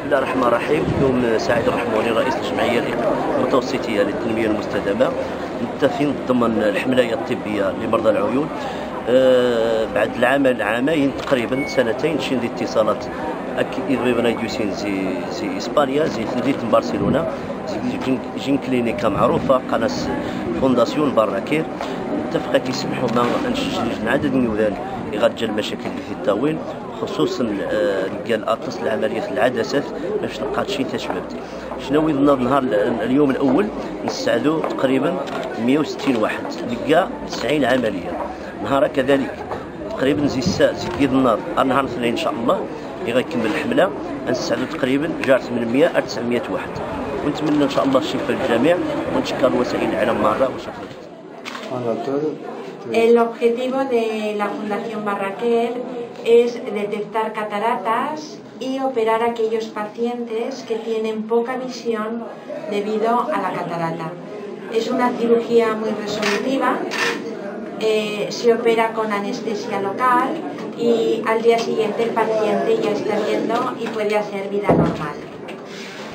بسم الله الرحمن الرحيم. اليوم سعيد الرحموني رئيس الجمعيه المتوسطيه للتنميه المستدامه متفقين ضمن الحملايه الطبيه لمرضى العيون. بعد عامين تقريبا سنتين شين دي اتصالات يوسين زي اسبانيا زي مدينه برشلونه جين كلينيكا معروفه قناه فونداسيون باراكير اتفقا كيسمحوا لنا نشجع عدد من ذلك يغطي المشاكل اللي في الطاوين، خصوصا قال اطلس العمليات العدسات باش نلقى شي تشباب. شنو النهار اليوم الاول نستعدوا تقريبا 160 واحد لقى 90 عمليه. نهار كذلك تقريبا زي النهار نهار الاثنين ان شاء الله يغيكمل الحمله نستعدوا تقريبا جار 800 أو 900 واحد، ونتمنى ان شاء الله الشفاء للجميع ونشكر وسائل الاعلام مره وشكرا. El objetivo de la Fundación Barraquer es detectar cataratas y operar a aquellos pacientes que tienen poca visión debido a la catarata. Es una cirugía muy resolutiva, se opera con anestesia local y al día siguiente el paciente ya está viendo y puede hacer vida normal.